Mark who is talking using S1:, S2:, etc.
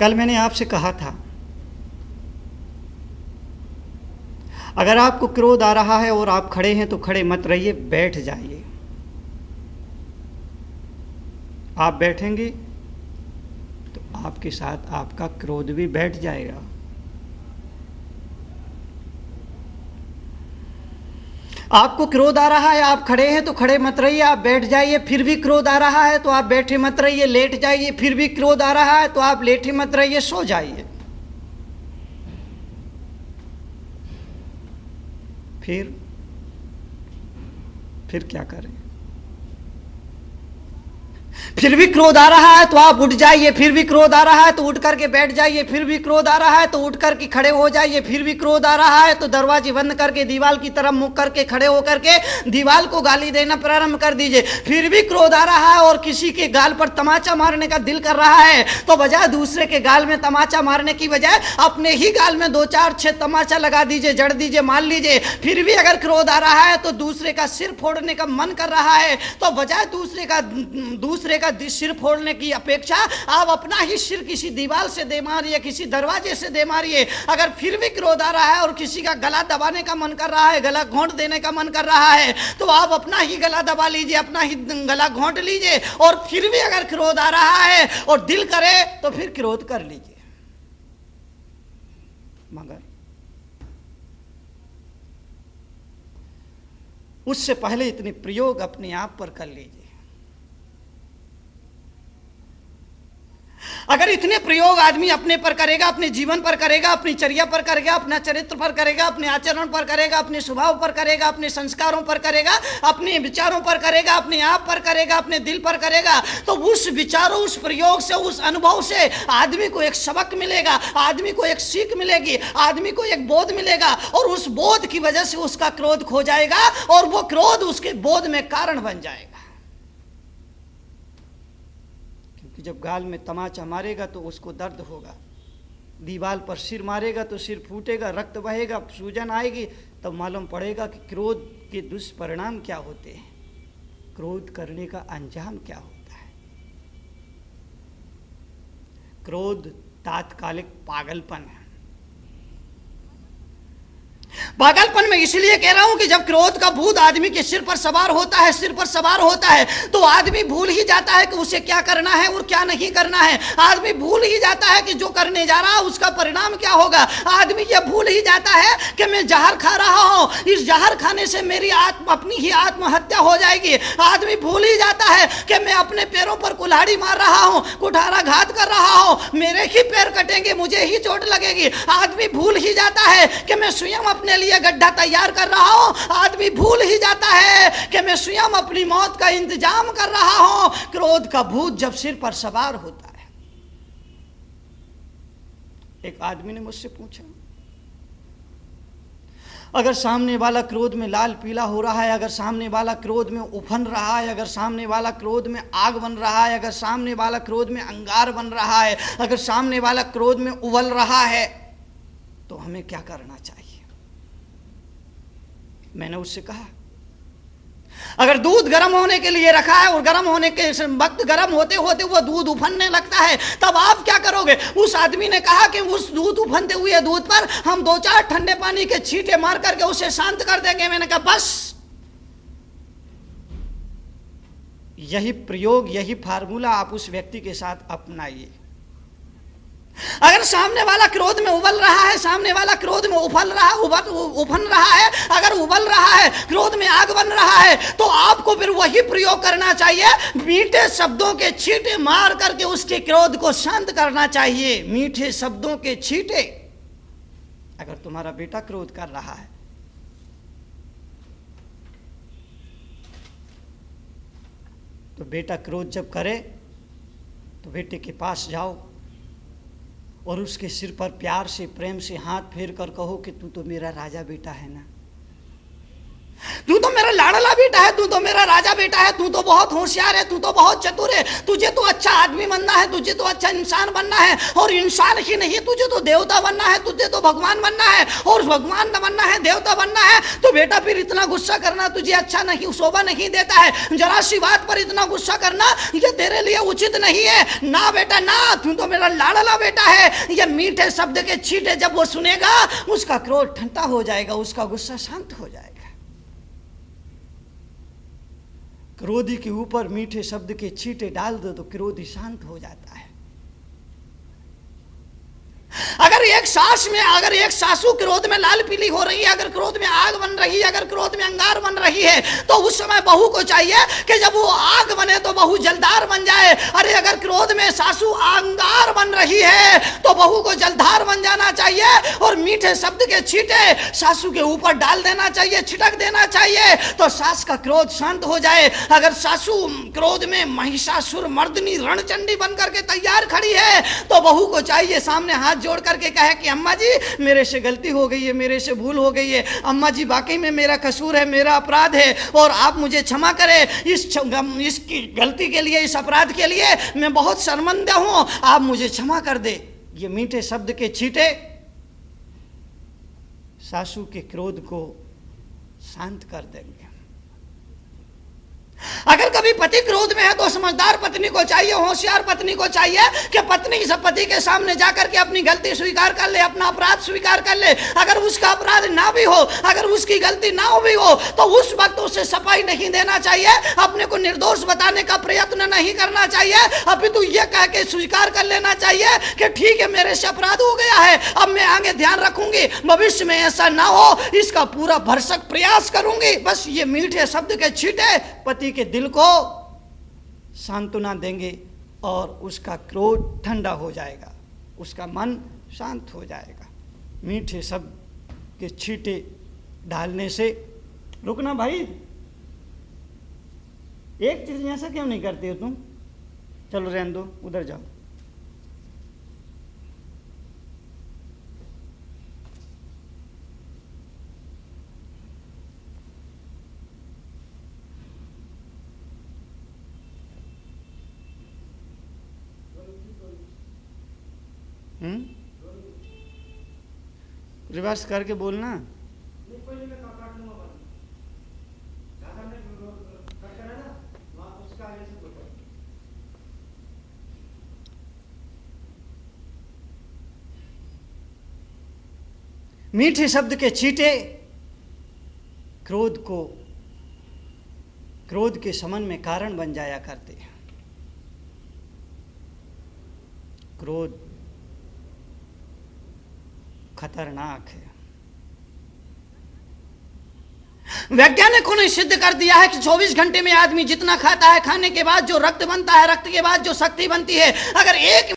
S1: कल मैंने आपसे कहा था, अगर आपको क्रोध आ रहा है और आप खड़े हैं तो खड़े मत रहिए, बैठ जाइए। आप बैठेंगे तो आपके साथ आपका क्रोध भी बैठ जाएगा। आपको क्रोध आ रहा है, आप खड़े हैं तो खड़े मत रहिए, आप बैठ जाइए। फिर भी क्रोध आ रहा है तो आप बैठे मत रहिए, लेट जाइए। फिर भी क्रोध आ रहा है तो आप लेटे मत रहिए, सो जाइए। फिर क्या करें? फिर भी क्रोध आ रहा है तो आप उठ जाइए। फिर भी क्रोध आ रहा है तो उठ करके बैठ जाइए। फिर भी क्रोध आ रहा है तो उठ करके खड़े हो जाइए। फिर भी क्रोध आ रहा है तो दरवाजे बंद करके दीवार की तरफ मुख करके खड़े होकर के दीवार को गाली देना प्रारंभ कर दीजिए। फिर भी क्रोध आ रहा है और किसी के गाल पर तमाचा मारने का दिल कर रहा है तो बजाय दूसरे के गाल में तमाचा मारने की बजाय अपने ही गाल में 2-4-6 तमाचा लगा दीजिए, जड़ दीजिए, मार लीजिए। फिर भी अगर क्रोध आ रहा है तो दूसरे का सिर फोड़ने का मन कर रहा है तो बजाय दूसरे का सिर फोड़ने की अपेक्षा आप अपना ही सिर किसी दीवार से दे मारिए, किसी दरवाजे से दे मारिए। अगर फिर भी क्रोध आ रहा है और किसी का गला दबाने का मन कर रहा है, गला घोंट देने का मन कर रहा है तो आप अपना ही गला दबा लीजिए, अपना ही गला घोंट लीजिए। और फिर भी अगर क्रोध आ रहा है और दिल करे तो फिर क्रोध कर लीजिए, मगर उससे पहले इतने प्रयोग अपने आप पर कर लीजिए। अगर इतने प्रयोग आदमी अपने पर करेगा, अपने जीवन पर करेगा, अपनी चर्या पर करेगा, अपना चरित्र पर करेगा, अपने आचरण पर करेगा, अपने स्वभाव पर करेगा, अपने संस्कारों पर करेगा, अपने विचारों पर करेगा, अपने आप पर करेगा, अपने दिल पर करेगा, तो उस विचारों, उस प्रयोग से, उस अनुभव से आदमी को एक सबक मिलेगा, आदमी को एक सीख मिलेगी, आदमी को एक बोध मिलेगा। और उस बोध की वजह से उसका क्रोध खो जाएगा और वो क्रोध उसके बोध में कारण बन जाएगा। जब गाल में तमाचा मारेगा तो उसको दर्द होगा, दीवार पर सिर मारेगा तो सिर फूटेगा, रक्त बहेगा, सूजन आएगी, तब मालूम पड़ेगा कि क्रोध के दुष्परिणाम क्या होते हैं, क्रोध करने का अंजाम क्या होता है। क्रोध तात्कालिक पागलपन है। पागलपन में इसलिए कह रहा हूं कि जब क्रोध का भूत आदमी के सिर पर सवार होता है तो आदमी भूल ही जाता है कि उसे क्या करना है और क्या नहीं करना है। आदमी भूल ही जाता है कि जो करने जा रहा है उसका परिणाम क्या होगा। आदमी ये भूल ही जाता है कि मैं जहर खा रहा हूं, इस जहर खाने से मेरी अपनी ही आत्महत्या हो जाएगी। आदमी भूल ही जाता है कि मैं अपने पैरों पर कुल्हाड़ी मार रहा हूं, कुठाराघात कर रहा हूं, मेरे ही पैर कटेंगे, मुझे ही चोट लगेगी। आदमी भूल ही जाता है कि मैं स्वयं अपने लिए गड्ढा तैयार कर रहा हूं। आदमी भूल ही जाता है कि मैं स्वयं अपनी मौत का इंतजाम कर रहा हूं। क्रोध का भूत जब सिर पर सवार होता है। एक आदमी ने मुझसे पूछा, अगर सामने वाला क्रोध में लाल पीला हो रहा है, अगर सामने वाला क्रोध में उफन रहा है, अगर सामने वाला क्रोध में आग बन रहा है, अगर सामने वाला क्रोध में अंगार बन रहा है, अगर सामने वाला क्रोध में उबल रहा है, तो हमें क्या करना चाहिए। मैंने उससे कहा, अगर दूध गर्म होने के लिए रखा है और गर्म होने के वक्त गर्म होते होते वो दूध उफनने लगता है, तब आप क्या करोगे। उस आदमी ने कहा कि उस दूध उफनते हुए दूध पर हम 2-4 ठंडे पानी के छींटे मार करके उसे शांत कर देंगे। मैंने कहा बस यही प्रयोग, यही फार्मूला आप उस व्यक्ति के साथ अपनाइए। अगर सामने वाला क्रोध में उबल रहा है, सामने वाला क्रोध में उफन रहा है, अगर उबल रहा है, क्रोध में आग बन रहा है, तो आपको फिर वही प्रयोग करना चाहिए। मीठे शब्दों के छींटे मार करके उसके क्रोध को शांत करना चाहिए। मीठे शब्दों के छींटे। अगर तुम्हारा बेटा क्रोध कर रहा है तो बेटा क्रोध जब करे तो बेटे के पास जाओ और उसके सिर पर प्यार से, प्रेम से हाथ फेर कर कहो कि तू तो मेरा राजा बेटा है ना, तू तो मेरा लाड़ लाड़ला बेटा है, तू तो मेरा राजा बेटा है, तू तो बहुत होशियार है, तू तो बहुत चतुर है, तुझे तो अच्छा आदमी बनना है, तुझे तो अच्छा इंसान बनना है, और इंसान ही नहीं तुझे तो देवता बनना है, तुझे तो भगवान बनना है, और भगवान बनना है, देवता बनना है। तो बेटा फिर इतना गुस्सा करना तुझे अच्छा नहीं, शोभा नहीं देता है, जरा सी बात पर इतना गुस्सा करना ये तेरे लिए उचित नहीं है। ना बेटा ना, तू तो मेरा लाड़ला बेटा है। ये मीठे शब्द के छींटे जब वो सुनेगा उसका क्रोध ठंडा हो जाएगा, उसका गुस्सा शांत हो जाएगा। क्रोधी के ऊपर मीठे शब्द के छींटे डाल दो तो क्रोधी शांत हो जाता है। अगर एक सासू क्रोध में लाल पीली हो रही है, अगर क्रोध में आग बन रही है, अगर क्रोध में अंगार बन रही है, तो उस समय बहू को चाहिए कि जब वो आग बने तो बहू जलधार बन जाए। अरे अगर क्रोध में सासू अंगार बन रही है तो बहू को जलधार बन जाना चाहिए, और मीठे शब्द के छींटे सासू के ऊपर डाल देना चाहिए, छिटक देना चाहिए, तो सास का क्रोध शांत हो जाए। अगर सासू क्रोध में महिषासुर मर्दनी रणचंडी बन करके तैयार खड़ी है तो बहू को चाहिए सामने हाथ जोड़ करके कहे कि अम्मा जी मेरे से गलती हो गई है, मेरे से भूल हो गई है, अम्मा जी वाकई में मेरा कसूर है, मेरा अपराध है, और आप मुझे क्षमा करें। इसकी गलती के लिए, इस अपराध के लिए मैं बहुत शर्मिंदा हूं, आप मुझे क्षमा कर दे। ये मीठे शब्द के छींटे सासू के क्रोध को शांत कर देंगे। अगर कभी पति क्रोध में है तो समझदार पत्नी को चाहिए, होशियार पत्नी को चाहिए कि पत्नी पति के सामने जाकर के अपनी गलती स्वीकार कर ले, अपना अपराध स्वीकार कर ले। अगर उसका अपराध ना भी हो, अगर उसकी गलती ना भी हो, तो उस वक्त उसे सफाई नहीं देना चाहिए, अपने को निर्दोष बताने का प्रयत्न नहीं करना चाहिए, अपितु ये कह के स्वीकार कर लेना चाहिए कि ठीक है मेरे से अपराध हो गया है, अब मैं आगे ध्यान रखूंगी, भविष्य में ऐसा ना हो इसका पूरा भरसक प्रयास करूंगी। बस ये मीठे शब्द के छींटे पति के दिल को सांत्वना देंगे और उसका क्रोध ठंडा हो जाएगा, उसका मन शांत हो जाएगा। मीठे शब्द के छींटे डालने से रुकना भाई, एक चीज ऐसा क्यों नहीं करते हो तुम? चलो रहने दो, उधर जाओ। रिवर्स करके बोलना। मीठे शब्द के छींटे क्रोध के शमन में कारण बन जाया करते हैं। क्रोध खतरनाक है। वैज्ञानिकों ने सिद्ध कर दिया है कि 24 घंटे में आदमी जितना खाता है, खाने के बाद जो रक्त बनता है, रक्त के बाद जो शक्ति बनती है, अगर एक